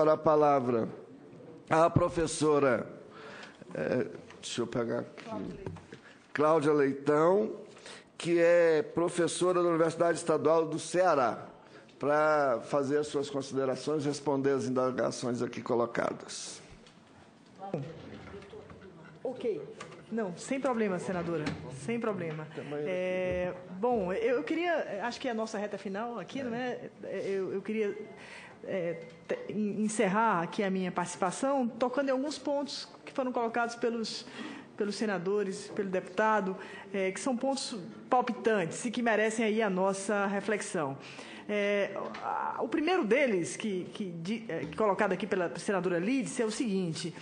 A palavra à professora, deixa eu pegar aqui, Cláudia Leitão, que é professora da Universidade Estadual do Ceará, para fazer as suas considerações e responder as indagações aqui colocadas. Ok. Não, sem problema, senadora, sem problema. Bom, eu queria, acho que é a nossa reta final aqui, não é? Eu queria encerrar aqui a minha participação tocando em alguns pontos que foram colocados pelos senadores, pelo deputado, que são pontos palpitantes e que merecem aí a nossa reflexão. O primeiro deles, colocado aqui pela senadora Lídice, é o seguinte: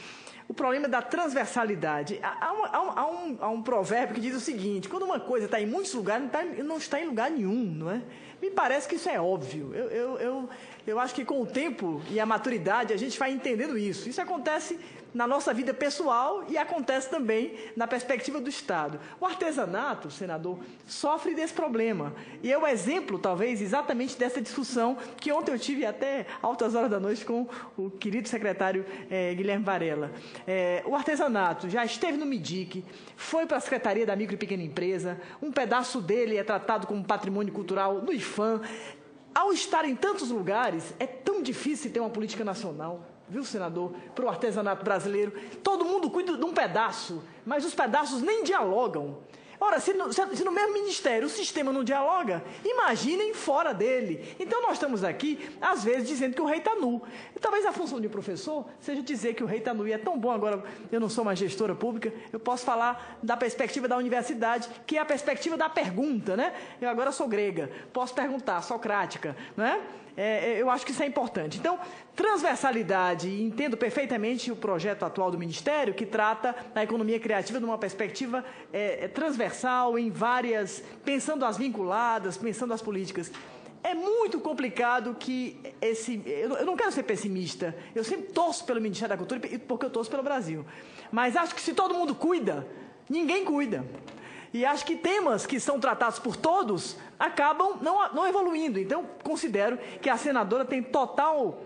o problema da transversalidade. Há um provérbio que diz o seguinte: quando uma coisa está em muitos lugares, não está em lugar nenhum, não é? Me parece que isso é óbvio. Eu acho que com o tempo e a maturidade a gente vai entendendo isso. Isso acontece na nossa vida pessoal e acontece também na perspectiva do Estado. O artesanato, senador, sofre desse problema. E é o exemplo, talvez, exatamente dessa discussão que ontem eu tive até altas horas da noite com o querido secretário Guilherme Varela. O artesanato já esteve no MIDIC, foi para a Secretaria da Micro e Pequena Empresa, um pedaço dele é tratado como patrimônio cultural no IFAM. Ao estar em tantos lugares, é tão difícil ter uma política nacional, viu, senador, para o artesanato brasileiro. Todo mundo cuida de um pedaço, mas os pedaços nem dialogam. Ora, se no mesmo ministério o sistema não dialoga, imaginem fora dele. Então, nós estamos aqui, às vezes, dizendo que o rei está nu. E talvez a função de um professor seja dizer que o rei está nu. E é tão bom, agora eu não sou mais gestora pública, eu posso falar da perspectiva da universidade, que é a perspectiva da pergunta, né? Eu agora sou grega, posso perguntar, socrática, não é? Eu acho que isso é importante. Então, transversalidade, entendo perfeitamente o projeto atual do Ministério, que trata da economia criativa numa perspectiva transversal, em várias, pensando as vinculadas, pensando as políticas. É muito complicado que eu não quero ser pessimista, eu sempre torço pelo Ministério da Cultura, porque eu torço pelo Brasil. Mas acho que se todo mundo cuida, ninguém cuida. E acho que temas que são tratados por todos acabam não evoluindo. Então, considero que a senadora tem total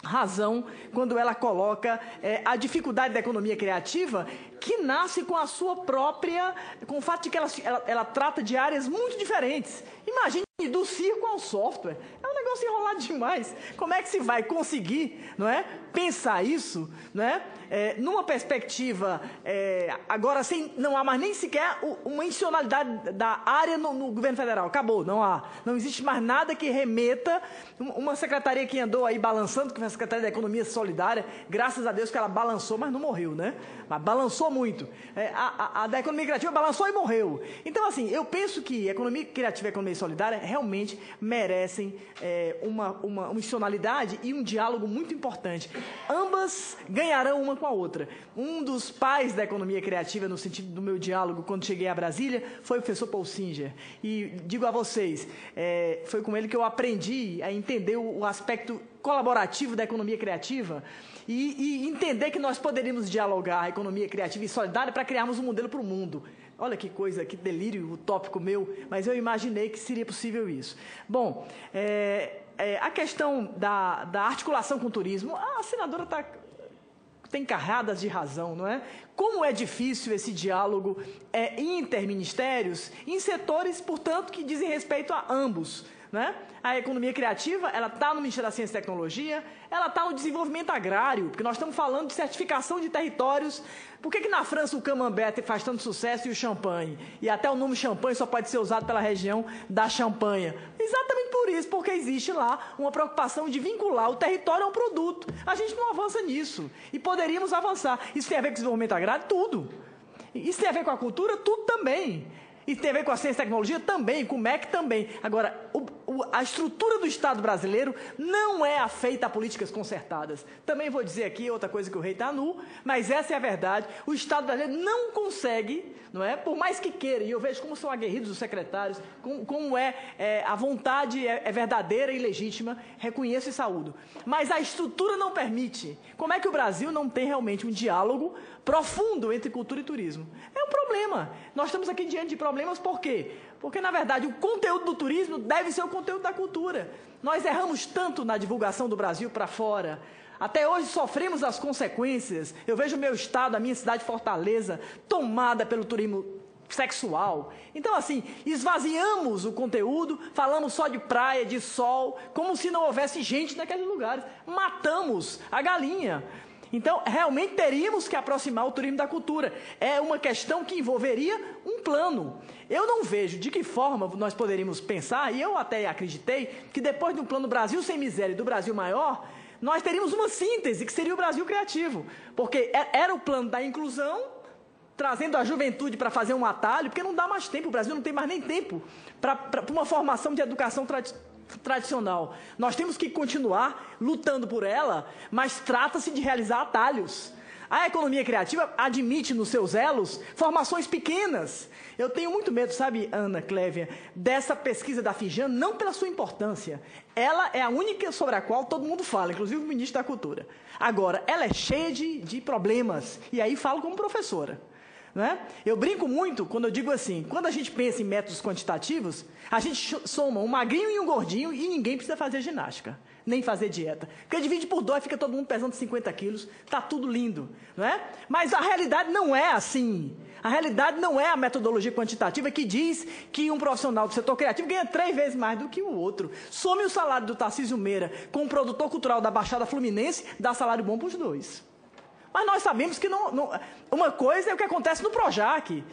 razão quando ela coloca a dificuldade da economia criativa, que nasce com a sua própria, com o fato de que ela trata de áreas muito diferentes. Imagine do circo ao software. É um negócio enrolado demais. Como é que se vai conseguir, não é, pensar isso, não é, numa perspectiva, agora não há mais nem sequer uma institucionalidade da área no governo federal. Acabou, não há. Não existe mais nada que remeta. Uma secretaria que andou aí balançando, que foi a Secretaria da Economia Solidária, graças a Deus que ela balançou, mas não morreu, né? Mas balançou muito. A da economia criativa balançou e morreu. Então, assim, eu penso que a economia criativa e a economia solidária realmente merecem uma institucionalidade e um diálogo muito importante. Ambas ganharão uma com a outra. Um dos pais da economia criativa, no sentido do meu diálogo, quando cheguei a Brasília, foi o professor Paul Singer. E digo a vocês, foi com ele que eu aprendi a entender o aspecto colaborativo da economia criativa e entender que nós poderíamos dialogar a economia criativa e solidária para criarmos um modelo para o mundo. Olha que coisa, que delírio utópico meu, mas eu imaginei que seria possível isso. Bom, a questão da articulação com o turismo, a senadora tem carradas de razão, não é? Como é difícil esse diálogo interministérios em setores, portanto, que dizem respeito a ambos, né? A economia criativa, ela está no Ministério da Ciência e Tecnologia, ela está no desenvolvimento agrário, porque nós estamos falando de certificação de territórios. Por que na França o camembert faz tanto sucesso e o champanhe? E até o nome champanhe só pode ser usado pela região da Champanha. Exatamente por isso, porque existe lá uma preocupação de vincular o território ao produto. A gente não avança nisso. E poderíamos avançar. Isso tem a ver com o desenvolvimento agrário? Tudo. Isso tem a ver com a cultura? Tudo também. E tem a ver com a ciência e tecnologia? Também, com o MEC também. Agora, a estrutura do Estado brasileiro não é afeita a políticas concertadas. Também vou dizer aqui outra coisa, que o rei está nu, mas essa é a verdade. O Estado brasileiro não consegue, não é, por mais que queira, e eu vejo como são aguerridos os secretários, como a vontade é verdadeira e legítima, reconheço e saúdo. Mas a estrutura não permite. Como é que o Brasil não tem realmente um diálogo profundo entre cultura e turismo? É um problema. Nós estamos aqui diante de problemas por quê? Porque, na verdade, o conteúdo do turismo deve ser o conteúdo da cultura. Nós erramos tanto na divulgação do Brasil para fora. Até hoje sofremos as consequências. Eu vejo o meu estado, a minha cidade Fortaleza, tomada pelo turismo sexual. Então, assim, esvaziamos o conteúdo, falamos só de praia, de sol, como se não houvesse gente naqueles lugares. Matamos a galinha. Então, realmente teríamos que aproximar o turismo da cultura. É uma questão que envolveria um plano. Eu não vejo de que forma nós poderíamos pensar, e eu até acreditei, que depois do plano Brasil Sem Miséria e do Brasil Maior, nós teríamos uma síntese, que seria o Brasil Criativo. Porque era o plano da inclusão, trazendo a juventude para fazer um atalho, porque não dá mais tempo, o Brasil não tem mais nem tempo para uma formação de educação tradicional. Nós temos que continuar lutando por ela, mas trata-se de realizar atalhos. A economia criativa admite nos seus elos formações pequenas. Eu tenho muito medo, sabe, Ana Clévia, dessa pesquisa da Fijan, não pela sua importância. Ela é a única sobre a qual todo mundo fala, inclusive o ministro da Cultura. Agora, ela é cheia de problemas, e aí falo como professora. Não é? Eu brinco muito quando eu digo assim, quando a gente pensa em métodos quantitativos, a gente soma um magrinho e um gordinho e ninguém precisa fazer ginástica, nem fazer dieta. Porque divide por 2, fica todo mundo pesando 50 quilos, está tudo lindo. Não é? Mas a realidade não é assim. A realidade não é a metodologia quantitativa que diz que um profissional do setor criativo ganha 3 vezes mais do que o outro. Some o salário do Tarcísio Meira com um produtor cultural da Baixada Fluminense, dá salário bom para os dois. Mas nós sabemos que uma coisa é o que acontece no Projac,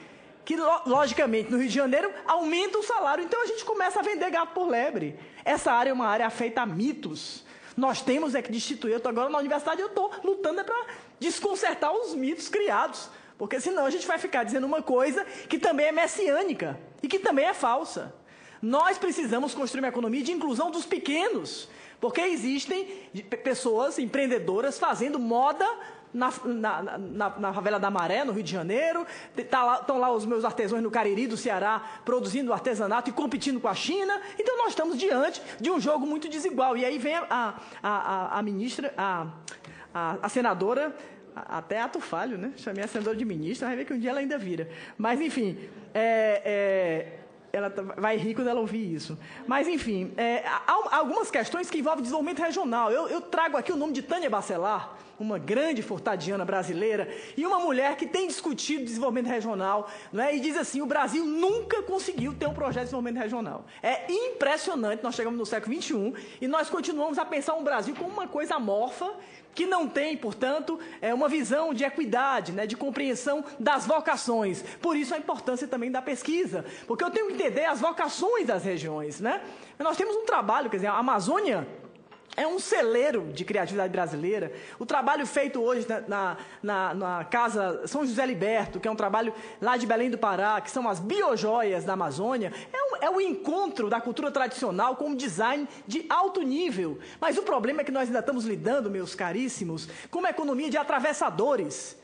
que, logicamente, no Rio de Janeiro, aumenta o salário. Então, a gente começa a vender gato por lebre. Essa área é uma área feita a mitos. Nós temos que destituir. Eu estou agora na universidade, eu estou lutando para desconcertar os mitos criados. Porque, senão, a gente vai ficar dizendo uma coisa que também é messiânica e que também é falsa. Nós precisamos construir uma economia de inclusão dos pequenos. Porque existem pessoas empreendedoras fazendo moda na favela da Maré, no Rio de Janeiro. Estão lá os meus artesãos no Cariri, do Ceará, produzindo artesanato e competindo com a China. Então, nós estamos diante de um jogo muito desigual. E aí vem a ministra, a senadora, até ato falho, né? Chamei a senadora de ministra, vai ver que um dia ela ainda vira. Mas, enfim, ela vai rir quando ela ouvir isso. Mas, enfim, há algumas questões que envolvem desenvolvimento regional. Eu trago aqui o nome de Tânia Bacelar, uma grande fortadiana brasileira, e uma mulher que tem discutido desenvolvimento regional, não é? E diz assim, o Brasil nunca conseguiu ter um projeto de desenvolvimento regional. É impressionante, nós chegamos no século XXI e nós continuamos a pensar um Brasil como uma coisa amorfa, que não tem, portanto, uma visão de equidade, né, de compreensão das vocações. Por isso a importância também da pesquisa, porque eu tenho que entender as vocações das regiões. Né? Nós temos um trabalho, quer dizer, a Amazônia é um celeiro de criatividade brasileira. O trabalho feito hoje na Casa São José Liberto, que é um trabalho lá de Belém do Pará, que são as biojoias da Amazônia, é o encontro da cultura tradicional com um design de alto nível. Mas o problema é que nós ainda estamos lidando, meus caríssimos, com uma economia de atravessadores.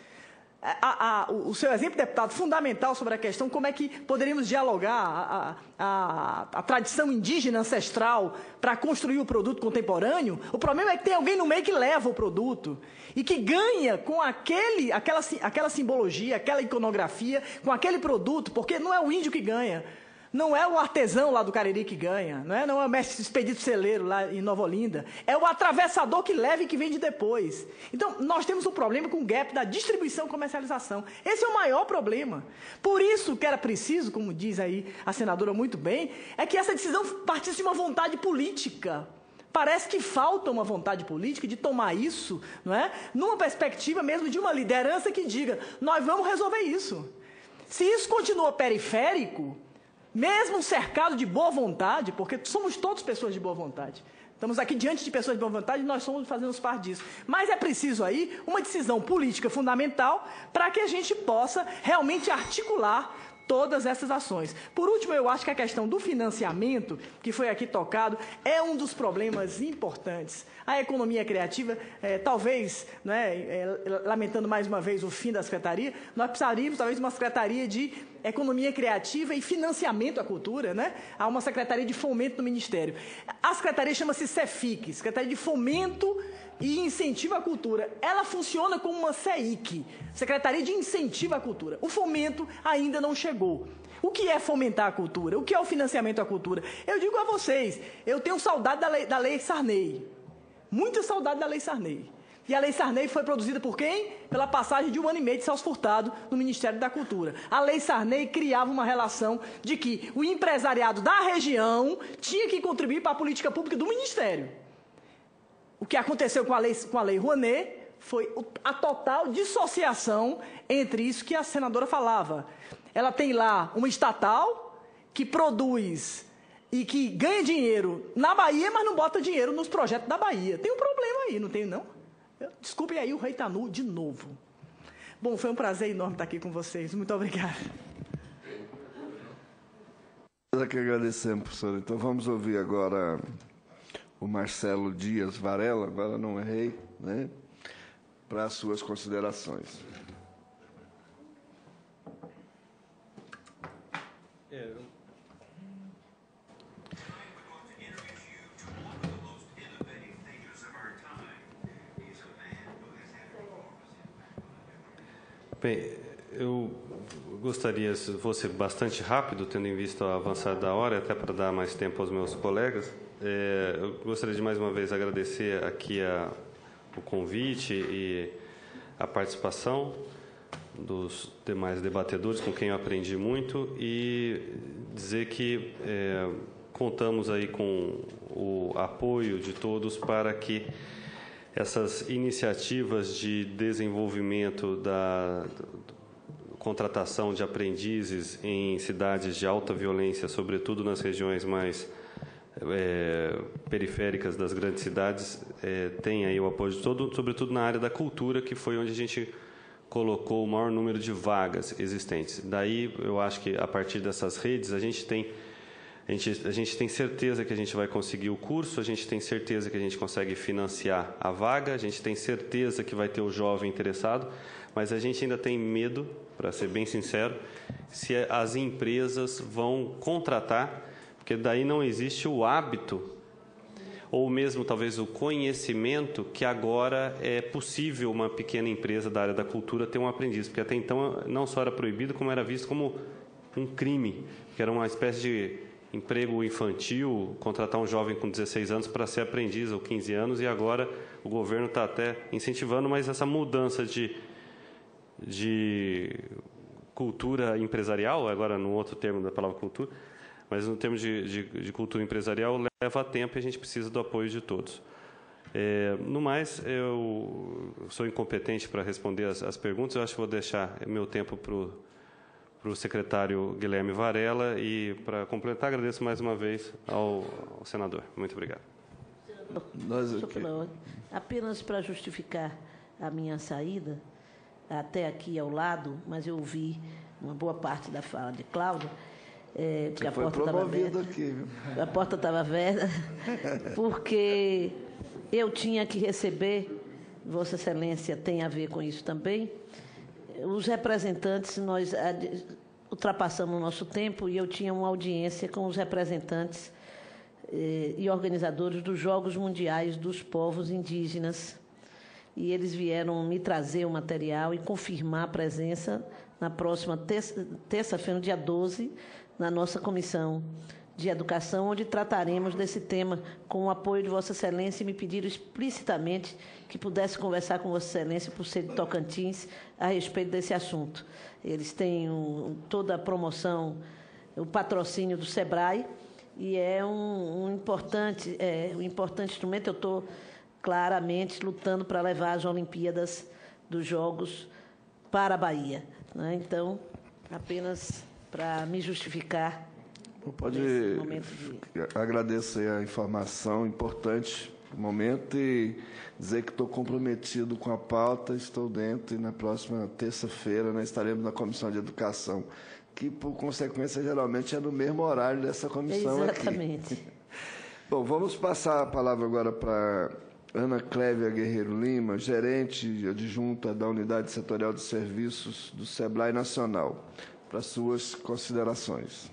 O seu exemplo, deputado, fundamental sobre a questão como é que poderíamos dialogar a tradição indígena ancestral para construir o produto contemporâneo. O problema é que tem alguém no meio que leva o produto e que ganha com aquela simbologia, aquela iconografia, com aquele produto, porque não é o índio que ganha. Não é o artesão lá do Cariri que ganha, não é o mestre expedito celeiro lá em Nova Olinda, é o atravessador que leva e que vende depois. Então, nós temos um problema com o gap da distribuição e comercialização. Esse é o maior problema. Por isso que era preciso, como diz aí a senadora muito bem, é que essa decisão partisse de uma vontade política. Parece que falta uma vontade política de tomar isso, não é? Numa perspectiva mesmo de uma liderança que diga, nós vamos resolver isso. Se isso continua periférico, mesmo cercado de boa vontade, porque somos todos pessoas de boa vontade. Estamos aqui diante de pessoas de boa vontade e nós fazemos parte disso. Mas é preciso aí uma decisão política fundamental para que a gente possa realmente articular todas essas ações. Por último, eu acho que a questão do financiamento, que foi aqui tocado, é um dos problemas importantes. A economia criativa, talvez, lamentando mais uma vez o fim da secretaria, nós precisaríamos talvez de uma secretaria de economia criativa e financiamento à cultura, né? Há uma secretaria de fomento no Ministério. A secretaria chama-se CEFIC, Secretaria de Fomento e Incentivo à Cultura. Ela funciona como uma CEIC, Secretaria de Incentivo à Cultura. O fomento ainda não chegou. O que é fomentar a cultura? O que é o financiamento à cultura? Eu digo a vocês, eu tenho saudade da lei Sarney. Muita saudade da lei Sarney. E a Lei Sarney foi produzida por quem? Pela passagem de 1 ano e meio de Celso Furtado no Ministério da Cultura. A Lei Sarney criava uma relação de que o empresariado da região tinha que contribuir para a política pública do Ministério. O que aconteceu com a Lei Rouanet foi a total dissociação entre isso que a senadora falava. Ela tem lá uma estatal que produz e que ganha dinheiro na Bahia, mas não bota dinheiro nos projetos da Bahia. Tem um problema aí, não tem, não? Desculpem aí o Rei tá nu de novo. Bom, foi um prazer enorme estar aqui com vocês. Muito obrigada. Nós que agradecemos, professor. Então, vamos ouvir agora o Marcelo Dias Varela, agora não errei, né? Para as suas considerações. Bem, eu gostaria, se fosse bastante rápido, tendo em vista o avançar da hora, até para dar mais tempo aos meus colegas, eu gostaria de mais uma vez agradecer aqui o convite e a participação dos demais debatedores, com quem eu aprendi muito, e dizer que contamos aí com o apoio de todos para que essas iniciativas de desenvolvimento da contratação de aprendizes em cidades de alta violência, sobretudo nas regiões mais periféricas das grandes cidades, tem aí o apoio de todo, sobretudo na área da cultura, que foi onde a gente colocou o maior número de vagas existentes. Daí, eu acho que, a partir dessas redes, a gente tem certeza que a gente vai conseguir o curso, a gente tem certeza que a gente consegue financiar a vaga, a gente tem certeza que vai ter o jovem interessado, mas a gente ainda tem medo, para ser bem sincero, se as empresas vão contratar, porque daí não existe o hábito, ou mesmo talvez o conhecimento, que agora é possível uma pequena empresa da área da cultura ter um aprendiz, porque até então não só era proibido, como era visto como um crime, que era uma espécie de emprego infantil, contratar um jovem com 16 anos para ser aprendiz, ou 15 anos, e agora o governo está até incentivando, mas essa mudança de cultura empresarial, agora no outro termo da palavra cultura, mas no termo de cultura empresarial leva tempo e a gente precisa do apoio de todos. No mais, eu sou incompetente para responder as perguntas, eu acho que vou deixar meu tempo para o secretário Guilherme Varela, e, para completar, agradeço mais uma vez ao senador. Muito obrigado. Apenas para justificar a minha saída, até aqui ao lado, mas eu ouvi uma boa parte da fala de Cláudia, que a porta estava aberta. A porta estava aberta, porque eu tinha que receber, Vossa Excelência tem a ver com isso também, os representantes. Nós ultrapassamos o nosso tempo e eu tinha uma audiência com os representantes e organizadores dos Jogos Mundiais dos Povos Indígenas. E eles vieram me trazer o material e confirmar a presença na próxima terça-feira, no dia 12, na nossa Comissão de Educação, onde trataremos desse tema com o apoio de Vossa Excelência, e me pediram explicitamente que pudesse conversar com Vossa Excelência, por ser de Tocantins, a respeito desse assunto. Eles têm toda a promoção, o patrocínio do SEBRAE, e é um importante instrumento. Eu estou claramente lutando para levar as Olimpíadas dos Jogos para a Bahia, né? Então, apenas para me justificar. Pode agradecer a informação importante do momento e dizer que estou comprometido com a pauta, estou dentro, e na próxima terça-feira nós estaremos na Comissão de Educação, que, por consequência, geralmente é no mesmo horário dessa comissão. Exatamente. Aqui. Bom, vamos passar a palavra agora para Ana Clévia Guerreiro Lima, gerente adjunta da Unidade Setorial de Serviços do SEBRAE Nacional, para suas considerações.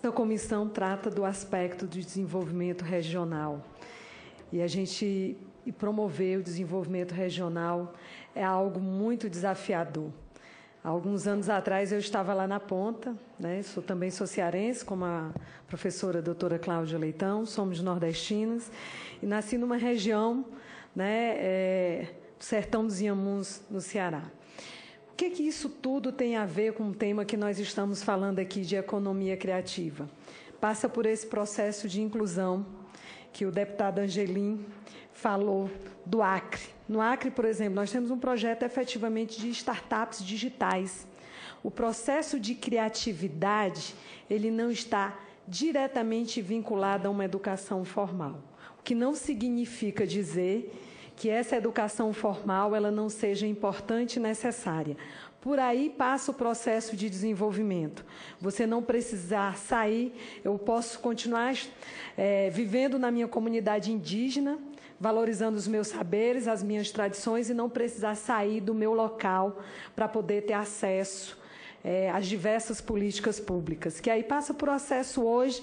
Essa comissão trata do aspecto de desenvolvimento regional. E a gente promover o desenvolvimento regional é algo muito desafiador. Há alguns anos atrás eu estava lá na ponta, né? Também sou cearense, como a professora doutora Cláudia Leitão, somos nordestinas, e nasci numa região né, do sertão dos Inhamuns, no Ceará. O que isso tudo tem a ver com o tema que nós estamos falando aqui de economia criativa? Passa por esse processo de inclusão que o deputado Angelim falou do Acre. No Acre, por exemplo, nós temos um projeto efetivamente de startups digitais. O processo de criatividade, ele não está diretamente vinculado a uma educação formal, o que não significa dizer que essa educação formal ela não seja importante e necessária. Por aí passa o processo de desenvolvimento. Você não precisar sair, eu posso continuar vivendo na minha comunidade indígena, valorizando os meus saberes, as minhas tradições, e não precisar sair do meu local para poder ter acesso às diversas políticas públicas. Que aí passa o processo hoje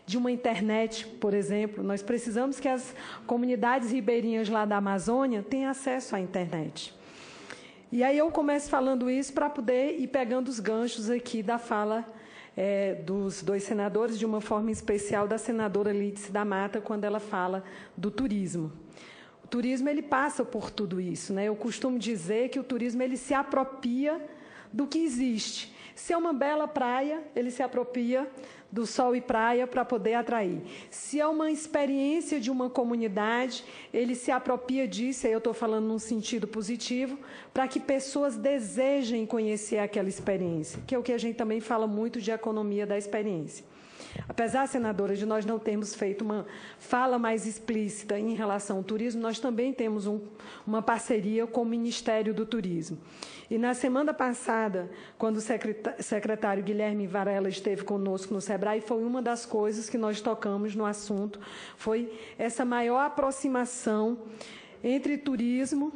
de uma internet, por exemplo. Nós precisamos que as comunidades ribeirinhas lá da Amazônia tenham acesso à internet. E aí eu começo falando isso para poder ir pegando os ganchos aqui da fala dos dois senadores, de uma forma especial da senadora Lídice da Mata, quando ela fala do turismo. O turismo ele passa por tudo isso, né? Eu costumo dizer que o turismo ele se apropria do que existe. Se é uma bela praia, ele se apropria do sol e praia para poder atrair. Se é uma experiência de uma comunidade, ele se apropria disso, aí eu estou falando num sentido positivo, para que pessoas desejem conhecer aquela experiência, que é o que a gente também fala muito de economia da experiência. Apesar, senadora, de nós não termos feito uma fala mais explícita em relação ao turismo, nós também temos uma parceria com o Ministério do Turismo. E na semana passada, quando o secretário Guilherme Varela esteve conosco no SEBRAE, foi uma das coisas que nós tocamos no assunto, foi essa maior aproximação entre turismo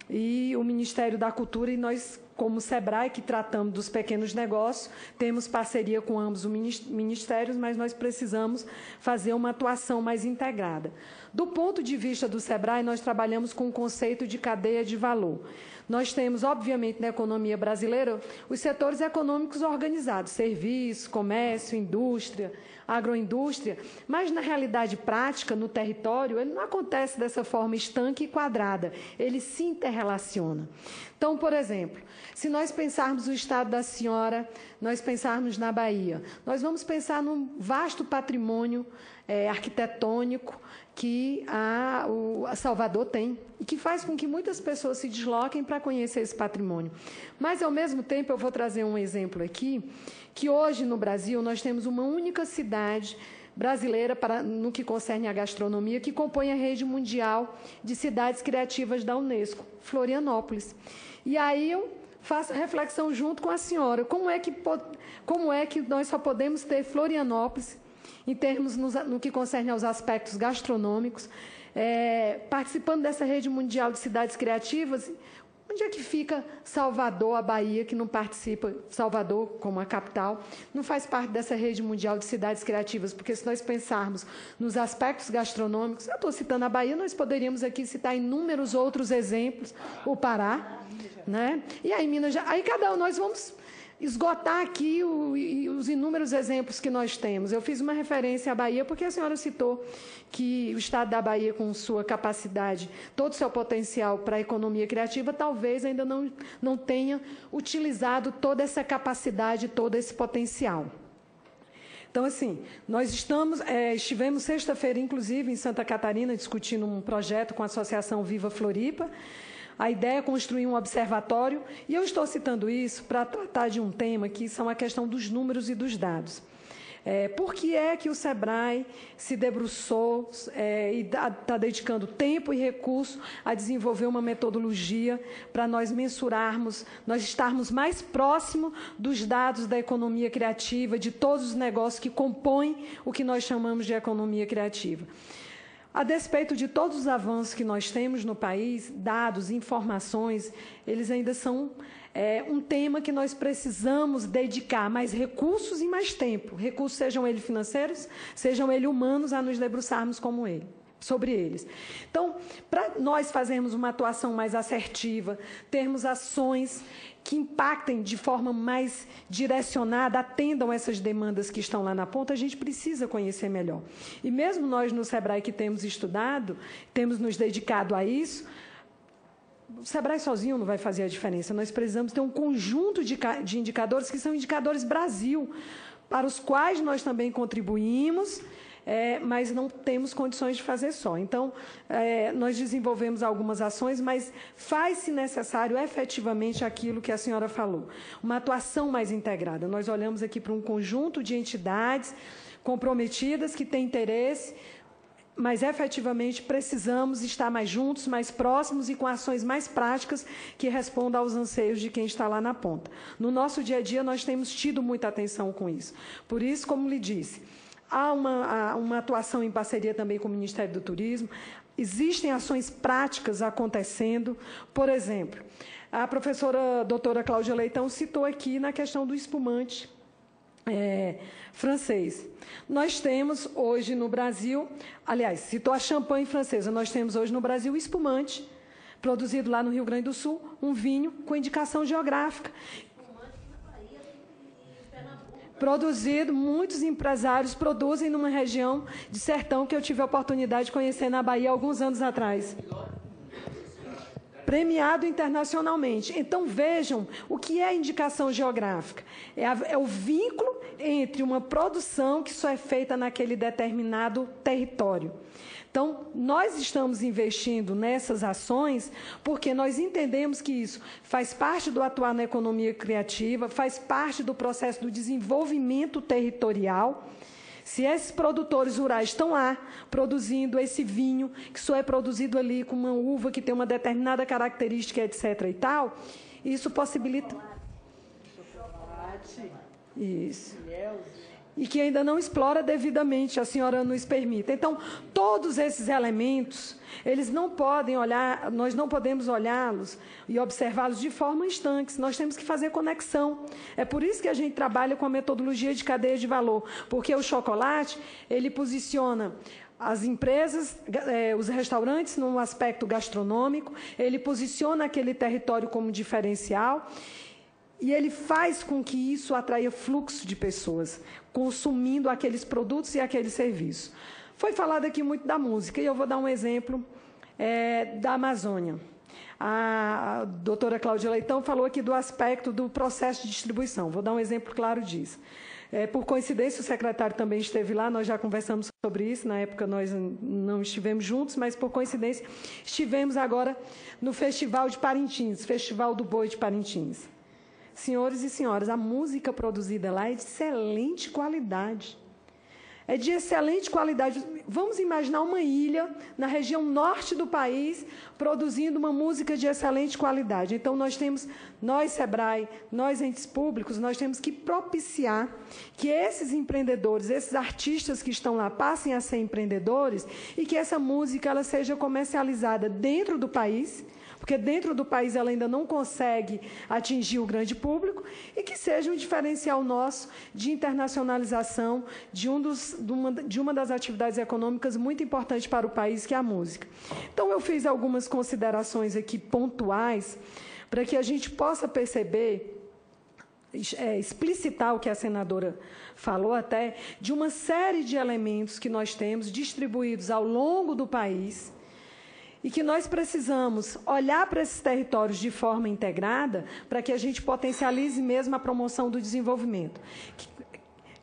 e o Ministério da Cultura, e nós, como SEBRAE, que tratamos dos pequenos negócios, temos parceria com ambos os ministérios, mas nós precisamos fazer uma atuação mais integrada. Do ponto de vista do SEBRAE, nós trabalhamos com o conceito de cadeia de valor. Nós temos, obviamente, na economia brasileira, os setores econômicos organizados, serviços, comércio, indústria, agroindústria, mas, na realidade prática, no território, ele não acontece dessa forma estanque e quadrada, ele se interrelaciona. Então, por exemplo, se nós pensarmos o estado da senhora, nós pensarmos na Bahia, nós vamos pensar num vasto patrimônio arquitetônico que a Salvador tem, e que faz com que muitas pessoas se desloquem para conhecer esse patrimônio. Mas, ao mesmo tempo, eu vou trazer um exemplo aqui, que hoje no Brasil nós temos uma única cidade brasileira, no que concerne à gastronomia, que compõe a rede mundial de cidades criativas da Unesco, Florianópolis. E aí eu faço a reflexão junto com a senhora, como é que nós só podemos ter Florianópolis, em termos no que concerne aos aspectos gastronômicos, participando dessa rede mundial de cidades criativas. Onde é que fica Salvador, a Bahia, que não participa, Salvador como a capital, não faz parte dessa rede mundial de cidades criativas? Porque se nós pensarmos nos aspectos gastronômicos, eu estou citando a Bahia, nós poderíamos aqui citar inúmeros outros exemplos, o Pará, né? E aí Minas Gerais, aí cada um, nós vamos esgotar aqui os inúmeros exemplos que nós temos. Eu fiz uma referência à Bahia porque a senhora citou que o estado da Bahia, com sua capacidade, todo o seu potencial para a economia criativa, talvez ainda não tenha utilizado toda essa capacidade, todo esse potencial. Então, assim, nós estivemos sexta-feira, inclusive, em Santa Catarina, discutindo um projeto com a Associação Viva Floripa. A ideia é construir um observatório, e eu estou citando isso para tratar de um tema que são a questão dos números e dos dados. Por que é que o SEBRAE se debruçou e está dedicando tempo e recurso a desenvolver uma metodologia para nós mensurarmos, nós estarmos mais próximos dos dados da economia criativa, de todos os negócios que compõem o que nós chamamos de economia criativa? A despeito de todos os avanços que nós temos no país, dados, informações, eles ainda são um tema que nós precisamos dedicar mais recursos e mais tempo. Recursos, sejam eles financeiros, sejam eles humanos, a nos debruçarmos como ele. sobre eles. Então, para nós fazermos uma atuação mais assertiva, termos ações que impactem de forma mais direcionada, atendam essas demandas que estão lá na ponta, a gente precisa conhecer melhor. E mesmo nós no SEBRAE que temos estudado, temos nos dedicado a isso, o SEBRAE sozinho não vai fazer a diferença. Nós precisamos ter um conjunto de indicadores que são indicadores Brasil, para os quais nós também contribuímos, mas não temos condições de fazer só. Então, nós desenvolvemos algumas ações, mas faz-se necessário efetivamente aquilo que a senhora falou, uma atuação mais integrada. Nós olhamos aqui para um conjunto de entidades comprometidas que têm interesse, mas efetivamente precisamos estar mais juntos, mais próximos e com ações mais práticas que respondam aos anseios de quem está lá na ponta. No nosso dia a dia, nós temos tido muita atenção com isso. Por isso, como lhe disse, há uma atuação em parceria também com o Ministério do Turismo, existem ações práticas acontecendo. Por exemplo, a professora doutora Cláudia Leitão citou aqui na questão do espumante francês. Nós temos hoje no Brasil, aliás, citou a champanhe francesa, nós temos hoje no Brasil o espumante, produzido lá no Rio Grande do Sul, um vinho com indicação geográfica. Produzido, muitos empresários produzem numa região de sertão que eu tive a oportunidade de conhecer na Bahia alguns anos atrás. Premiado internacionalmente. Então, vejam o que é indicação geográfica. É o vínculo entre uma produção que só é feita naquele determinado território. Então, nós estamos investindo nessas ações porque nós entendemos que isso faz parte do atuar na economia criativa, faz parte do processo do desenvolvimento territorial. Se esses produtores rurais estão lá produzindo esse vinho, que só é produzido ali com uma uva que tem uma determinada característica, etc. e tal, isso possibilita... Isso. E que ainda não explora devidamente, a senhora nos permite. Então, todos esses elementos, eles não podem olhar, nós não podemos olhá-los e observá-los de forma estanque, nós temos que fazer conexão. É por isso que a gente trabalha com a metodologia de cadeia de valor, porque o chocolate, ele posiciona as empresas, os restaurantes num aspecto gastronômico, ele posiciona aquele território como diferencial, e ele faz com que isso atraia fluxo de pessoas, consumindo aqueles produtos e aqueles serviços. Foi falado aqui muito da música, e eu vou dar um exemplo da Amazônia. A doutora Cláudia Leitão falou aqui do aspecto do processo de distribuição. Vou dar um exemplo claro disso. Por coincidência, o secretário também esteve lá, nós já conversamos sobre isso, na época nós não estivemos juntos, mas por coincidência estivemos agora no Festival de Parintins, Festival do Boi de Parintins. Senhores e senhoras, a música produzida lá é de excelente qualidade. É de excelente qualidade. Vamos imaginar uma ilha na região norte do país produzindo uma música de excelente qualidade. Então, nós SEBRAE, nós entes públicos, nós temos que propiciar que esses empreendedores, esses artistas que estão lá passem a ser empreendedores e que essa música ela seja comercializada dentro do país, porque dentro do país ela ainda não consegue atingir o grande público, e que seja um diferencial nosso de internacionalização de uma das atividades econômicas muito importantes para o país, que é a música. Então, eu fiz algumas considerações aqui pontuais para que a gente possa perceber, explicitar o que a senadora falou até, de uma série de elementos que nós temos distribuídos ao longo do país, e que nós precisamos olhar para esses territórios de forma integrada para que a gente potencialize mesmo a promoção do desenvolvimento.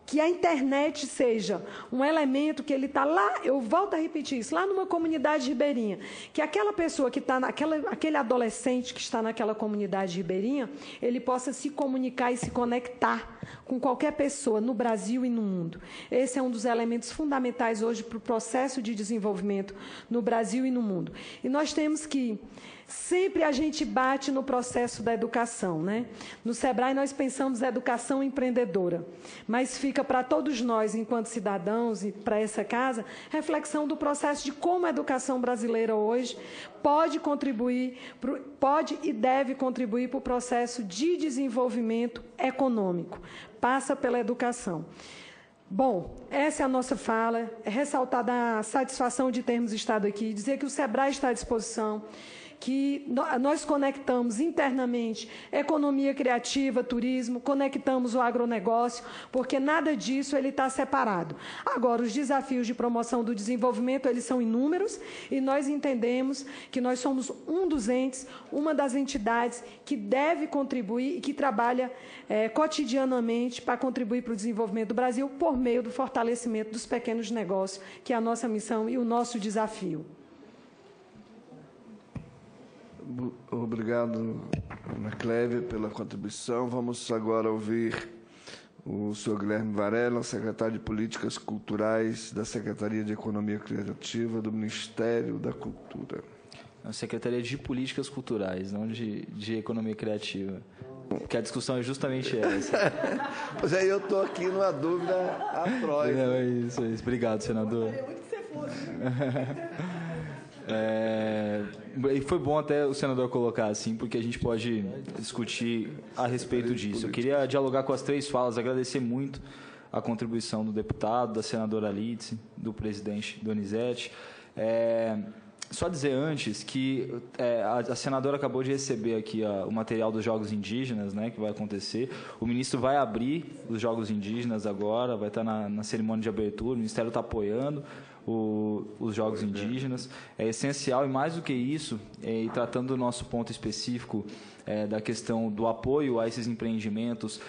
Que a internet seja um elemento que ele está lá, eu volto a repetir isso, lá numa comunidade ribeirinha, que aquela pessoa que está, aquele adolescente que está naquela comunidade ribeirinha, ele possa se comunicar e se conectar com qualquer pessoa no Brasil e no mundo. Esse é um dos elementos fundamentais hoje para o processo de desenvolvimento no Brasil e no mundo. E nós temos que... Sempre a gente bate no processo da educação, né? No SEBRAE nós pensamos educação empreendedora, mas fica para todos nós, enquanto cidadãos e para essa casa, reflexão do processo de como a educação brasileira hoje pode contribuir, pode e deve contribuir para o processo de desenvolvimento econômico. Passa pela educação. Bom, essa é a nossa fala, é ressaltar a satisfação de termos estado aqui, dizer que o SEBRAE está à disposição, que nós conectamos internamente economia criativa, turismo, conectamos o agronegócio, porque nada disso ele está separado. Agora, os desafios de promoção do desenvolvimento, eles são inúmeros, e nós entendemos que nós somos um dos entes, uma das entidades que deve contribuir e que trabalha cotidianamente para contribuir para o desenvolvimento do Brasil por meio do fortalecimento dos pequenos negócios, que é a nossa missão e o nosso desafio. Obrigado, Ana Clévia, pela contribuição. Vamos agora ouvir o senhor Guilherme Varela, secretário de Políticas Culturais da Secretaria de Economia Criativa do Ministério da Cultura. A Secretaria de Políticas Culturais, não de Economia Criativa. Porque a discussão é justamente essa. Pois aí eu estou aqui numa dúvida afrói. É isso. Obrigado, senador. E foi bom até o senador colocar assim, porque a gente pode discutir a respeito disso. Eu queria dialogar com as três falas, agradecer muito a contribuição do deputado, da senadora Alice, do presidente Donizete. Só dizer antes que a senadora acabou de receber aqui o material dos Jogos Indígenas, né, que vai acontecer. O ministro vai abrir os Jogos Indígenas agora, vai estar na cerimônia de abertura, o Ministério está apoiando os Jogos Indígenas. É essencial, e mais do que isso, e tratando do nosso ponto específico da questão do apoio a esses empreendimentos,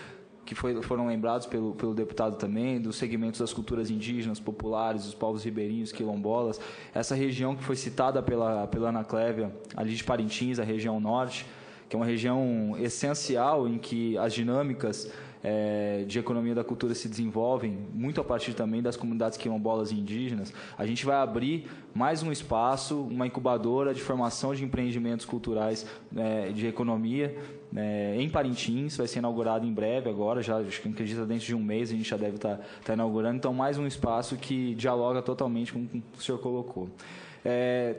que foram lembrados pelo deputado também, dos segmentos das culturas indígenas, populares, os povos ribeirinhos, quilombolas, essa região que foi citada pela Ana Clévia, ali de Parintins, a região norte, que é uma região essencial em que as dinâmicas de economia da cultura se desenvolvem, muito a partir também das comunidades quilombolas e indígenas. A gente vai abrir mais um espaço, uma incubadora de formação de empreendimentos culturais de economia em Parintins, vai ser inaugurado em breve agora, já acredito dentro de um mês a gente já deve estar inaugurando, então mais um espaço que dialoga totalmente com o que o senhor colocou.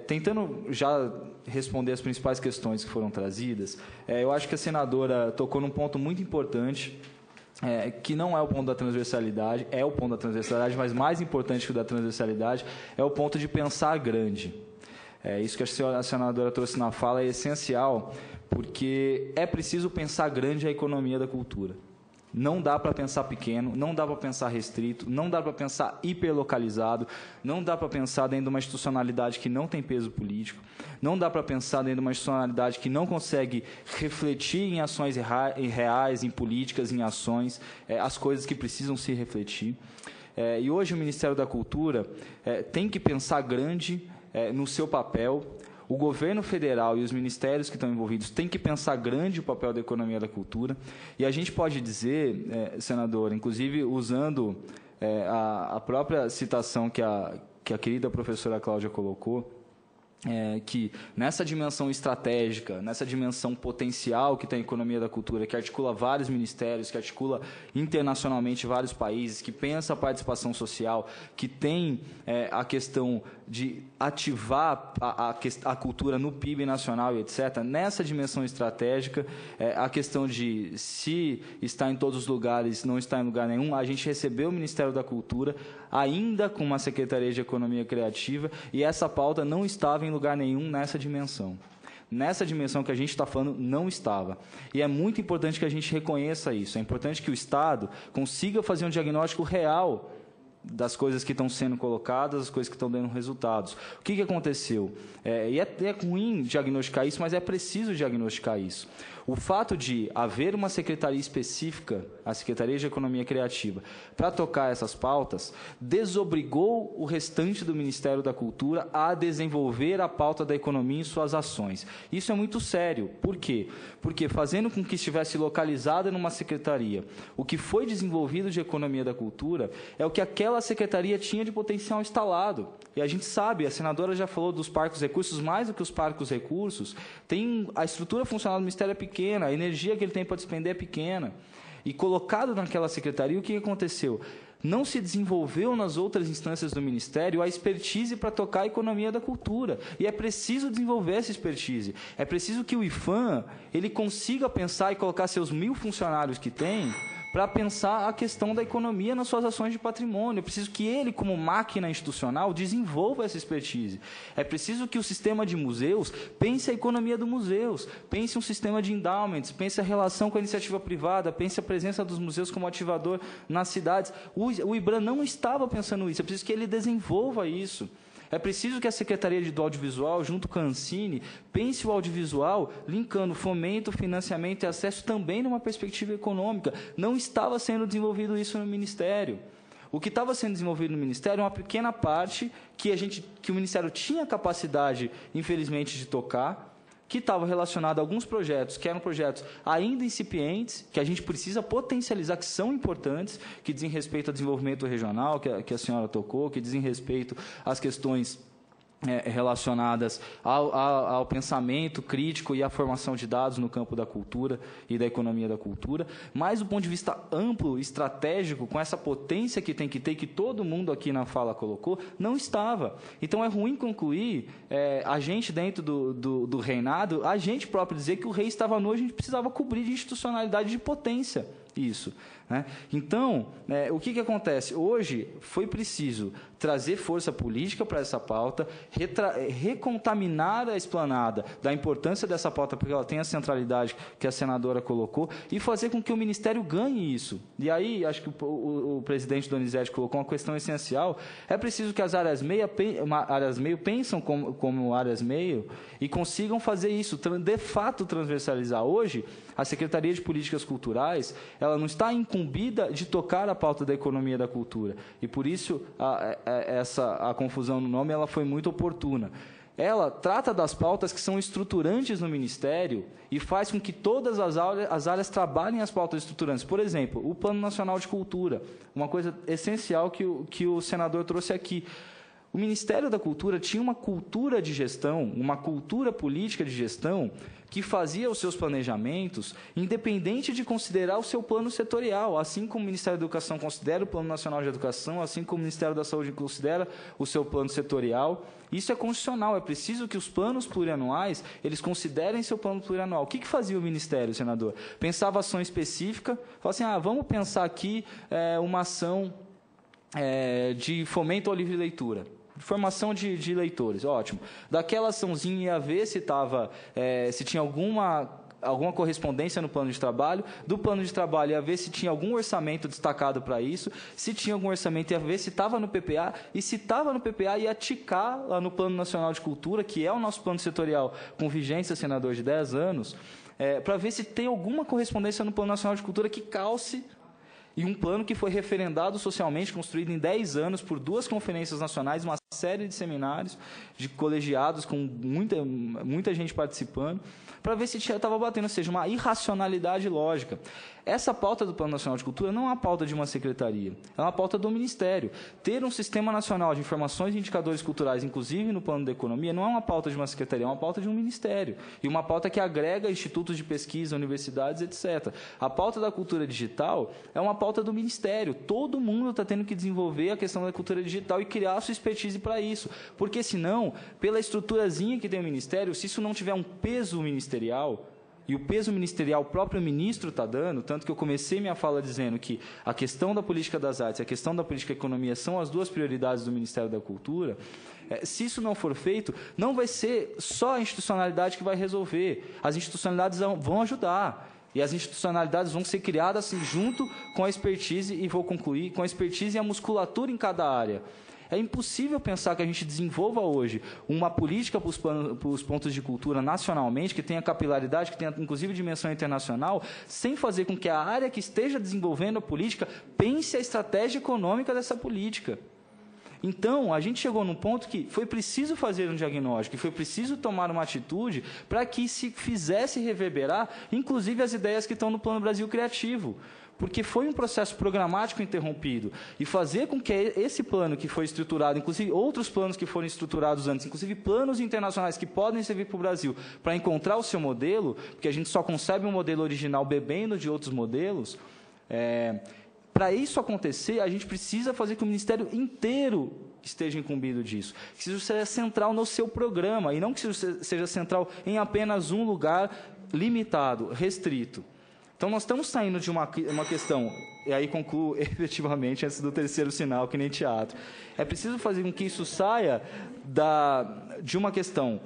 Tentando já responder as principais questões que foram trazidas, eu acho que a senadora tocou num ponto muito importante, que não é o ponto da transversalidade, é o ponto da transversalidade, mas mais importante que o da transversalidade é o ponto de pensar grande. Isso que a senadora trouxe na fala é essencial, porque é preciso pensar grande a economia da cultura. Não dá para pensar pequeno, não dá para pensar restrito, não dá para pensar hiperlocalizado, não dá para pensar dentro de uma institucionalidade que não tem peso político, não dá para pensar dentro de uma institucionalidade que não consegue refletir em ações reais, em políticas, em ações, as coisas que precisam se refletir. E hoje o Ministério da Cultura tem que pensar grande no seu papel. O governo federal e os ministérios que estão envolvidos têm que pensar grande o papel da economia da cultura. E a gente pode dizer, senador, inclusive usando a própria citação que a querida professora Cláudia colocou, que nessa dimensão estratégica, nessa dimensão potencial que tem a economia da cultura, que articula vários ministérios, que articula internacionalmente vários países, que pensa a participação social, que tem a questão de ativar a cultura no PIB nacional e etc., nessa dimensão estratégica, a questão de se está em todos os lugares, não está em lugar nenhum, a gente recebeu o Ministério da Cultura ainda com uma Secretaria de Economia Criativa, e essa pauta não estava em lugar nenhum nessa dimensão. Nessa dimensão que a gente está falando, não estava. E é muito importante que a gente reconheça isso. É importante que o Estado consiga fazer um diagnóstico real das coisas que estão sendo colocadas, das coisas que estão dando resultados. O que aconteceu? E é ruim diagnosticar isso, mas é preciso diagnosticar isso. O fato de haver uma secretaria específica, a Secretaria de Economia Criativa, para tocar essas pautas, desobrigou o restante do Ministério da Cultura a desenvolver a pauta da economia em suas ações. Isso é muito sério. Por quê? Porque fazendo com que estivesse localizada numa secretaria, o que foi desenvolvido de economia da cultura é o que aquela secretaria tinha de potencial instalado. E a gente sabe, a senadora já falou dos parcos recursos, mais do que os parcos recursos, a estrutura funcional do Ministério é pequena, a energia que ele tem para despender é pequena. E colocado naquela secretaria, o que aconteceu? Não se desenvolveu nas outras instâncias do Ministério a expertise para tocar a economia da cultura. E é preciso desenvolver essa expertise. É preciso que o IPHAN ele consiga pensar e colocar seus 1.000 funcionários que tem para pensar a questão da economia nas suas ações de patrimônio. É preciso que ele, como máquina institucional, desenvolva essa expertise. É preciso que o sistema de museus pense a economia dos museus, pense um sistema de endowments, pense a relação com a iniciativa privada, pense a presença dos museus como ativador nas cidades. O IBRAM não estava pensando isso, é preciso que ele desenvolva isso. É preciso que a Secretaria do Audiovisual, junto com a Ancine, pense o audiovisual, linkando fomento, financiamento e acesso também numa perspectiva econômica. Não estava sendo desenvolvido isso no Ministério. O que estava sendo desenvolvido no Ministério é uma pequena parte que o Ministério tinha capacidade, infelizmente, de tocar, que estava relacionado a alguns projetos, que eram projetos ainda incipientes, que a gente precisa potencializar, que são importantes, que dizem respeito ao desenvolvimento regional, que a senhora tocou, que dizem respeito às questões relacionadas ao pensamento crítico e à formação de dados no campo da cultura e da economia da cultura, mas do ponto de vista amplo, estratégico, com essa potência que tem que ter, que todo mundo aqui na fala colocou, não estava. Então é ruim concluir, a gente dentro do reinado, a gente próprio dizer que o rei estava nu, a gente precisava cobrir de institucionalidade de potência isso. Né? Então, o que acontece? Hoje foi preciso trazer força política para essa pauta, recontaminar a esplanada da importância dessa pauta, porque ela tem a centralidade que a senadora colocou, e fazer com que o Ministério ganhe isso. E aí, acho que o presidente Donizete colocou uma questão essencial, é preciso que as áreas meio pensam como áreas meio e consigam fazer isso, de fato transversalizar. Hoje, a Secretaria de Políticas Culturais, ela não está incumbida de tocar a pauta da economia da cultura. E por isso a confusão no nome ela foi muito oportuna. Ela trata das pautas que são estruturantes no Ministério e faz com que todas as áreas trabalhem as pautas estruturantes. Por exemplo, o Plano Nacional de Cultura, uma coisa essencial que o senador trouxe aqui. O Ministério da Cultura tinha uma cultura de gestão, uma cultura política de gestão que fazia os seus planejamentos independente de considerar o seu plano setorial, assim como o Ministério da Educação considera o Plano Nacional de Educação, assim como o Ministério da Saúde considera o seu plano setorial. Isso é constitucional, é preciso que os planos plurianuais, eles considerem seu plano plurianual. O que fazia o Ministério, senador? Pensava ação específica, falava assim, vamos pensar aqui uma ação de fomento ao livre leitura. Formação de leitores, ótimo. Daquela açãozinha ia ver se tinha alguma correspondência no plano de trabalho, do plano de trabalho ia ver se tinha algum orçamento destacado para isso, se tinha algum orçamento ia ver se estava no PPA, e se estava no PPA ia ticar lá no Plano Nacional de Cultura, que é o nosso plano setorial com vigência, senador, de 10 anos, para ver se tem alguma correspondência no Plano Nacional de Cultura que calce. E um plano que foi referendado socialmente, construído em 10 anos por 2 conferências nacionais, uma série de seminários, de colegiados, com muita gente participando, para ver se estava batendo, ou seja, uma irracionalidade lógica. Essa pauta do Plano Nacional de Cultura não é uma pauta de uma secretaria, é uma pauta do Ministério. Ter um Sistema Nacional de Informações e Indicadores Culturais, inclusive no plano da economia, não é uma pauta de uma secretaria, é uma pauta de um Ministério. E uma pauta que agrega institutos de pesquisa, universidades, etc. A pauta da cultura digital é uma pauta do Ministério. Todo mundo está tendo que desenvolver a questão da cultura digital e criar a sua expertise para isso. Porque, senão, pela estruturazinha que tem o Ministério, se isso não tiver um peso ministerial, e o peso ministerial o próprio ministro está dando, tanto que eu comecei minha fala dizendo que a questão da política das artes e a questão da política da economia são as 2 prioridades do Ministério da Cultura, se isso não for feito, não vai ser só a institucionalidade que vai resolver. As institucionalidades vão ajudar. E as institucionalidades vão ser criadas assim, junto com a expertise, e vou concluir, com a expertise e a musculatura em cada área. É impossível pensar que a gente desenvolva hoje uma política para os pontos de cultura nacionalmente, que tenha capilaridade, que tenha inclusive dimensão internacional, sem fazer com que a área que esteja desenvolvendo a política pense a estratégia econômica dessa política. Então, a gente chegou num ponto que foi preciso fazer um diagnóstico, que foi preciso tomar uma atitude para que se fizesse reverberar, inclusive, as ideias que estão no Plano Brasil Criativo. Porque foi um processo programático interrompido. E fazer com que esse plano que foi estruturado, inclusive outros planos que foram estruturados antes, inclusive planos internacionais que podem servir para o Brasil, para encontrar o seu modelo, porque a gente só concebe um modelo original bebendo de outros modelos, para isso acontecer, a gente precisa fazer com que o Ministério inteiro esteja incumbido disso. Que isso seja central no seu programa, e não que isso seja central em apenas um lugar limitado, restrito. Então, nós estamos saindo de uma questão, e aí concluo efetivamente antes do terceiro sinal, que nem teatro. É preciso fazer com que isso saia de uma questão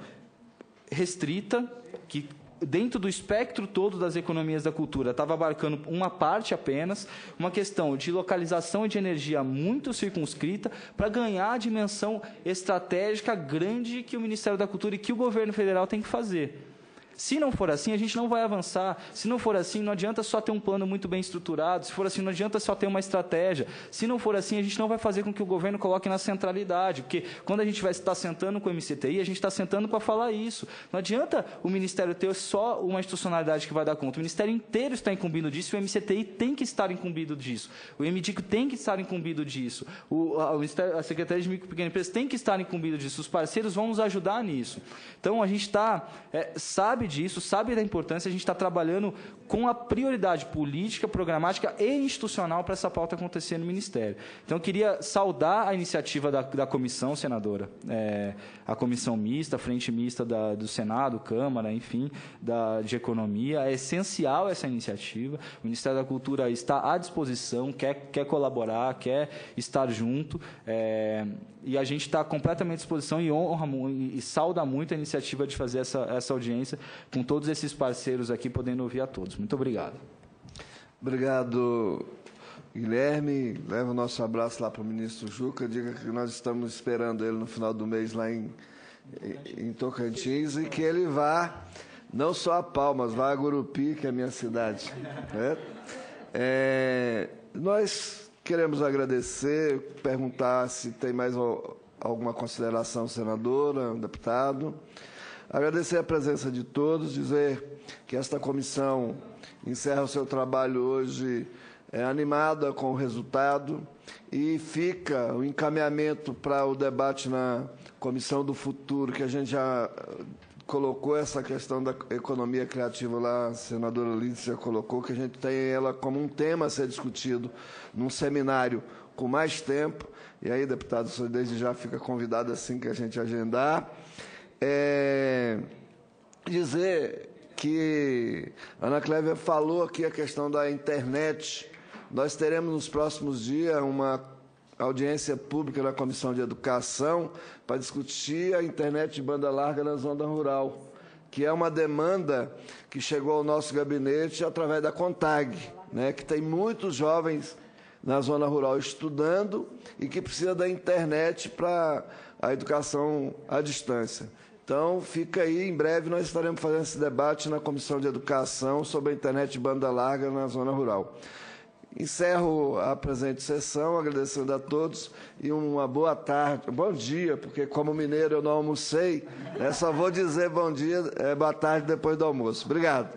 restrita, que dentro do espectro todo das economias da cultura estava abarcando uma parte apenas, uma questão de localização e de energia muito circunscrita, para ganhar a dimensão estratégica grande que o Ministério da Cultura e que o governo federal tem que fazer. Se não for assim, a gente não vai avançar. Se não for assim, não adianta só ter um plano muito bem estruturado. Se for assim, não adianta só ter uma estratégia. Se não for assim, a gente não vai fazer com que o governo coloque na centralidade. Porque quando a gente vai estar sentando com o MCTI, a gente está sentando para falar isso. Não adianta o Ministério ter só uma institucionalidade que vai dar conta. O Ministério inteiro está incumbido disso e o MCTI tem que estar incumbido disso. O MDIC tem que estar incumbido disso. A Secretaria de Micro e Pequena Empresa tem que estar incumbido disso. Os parceiros vão nos ajudar nisso. Então, a gente sabe disso, sabe da importância, a gente está trabalhando com a prioridade política, programática e institucional para essa pauta acontecer no Ministério. Então, eu queria saudar a iniciativa da comissão, senadora, a comissão mista, a frente mista do Senado, Câmara, enfim, de Economia. É essencial essa iniciativa. O Ministério da Cultura está à disposição, quer colaborar, quer estar junto, e a gente está completamente à disposição e honra e sauda muito a iniciativa de fazer essa audiência com todos esses parceiros aqui, podendo ouvir a todos. Muito obrigado. Obrigado, Guilherme. Leva o nosso abraço lá para o ministro Juca. Diga que nós estamos esperando ele no final do mês lá em Tocantins e que ele vá, não só a Palmas, vá a Gurupi, que é a minha cidade. Nós queremos agradecer, perguntar se tem mais alguma consideração, senadora, deputado. Agradecer a presença de todos, dizer que esta comissão encerra o seu trabalho hoje animada com o resultado e fica o encaminhamento para o debate na Comissão do Futuro, que a gente já colocou essa questão da economia criativa lá, a senadora Lídia já colocou, que a gente tem ela como um tema a ser discutido num seminário com mais tempo. E aí, deputado, o senhor desde já fica convidado assim que a gente agendar. Dizer que a Ana Clévia falou aqui a questão da internet. Nós teremos nos próximos dias uma audiência pública na Comissão de Educação para discutir a internet de banda larga na zona rural, que é uma demanda que chegou ao nosso gabinete através da CONTAG, que tem muitos jovens na zona rural estudando e que precisa da internet para a educação à distância. Então, fica aí, em breve nós estaremos fazendo esse debate na Comissão de Educação sobre a internet de banda larga na zona rural. Encerro a presente sessão, agradecendo a todos e uma boa tarde, bom dia, porque como mineiro eu não almocei, só vou dizer bom dia, boa tarde depois do almoço. Obrigado.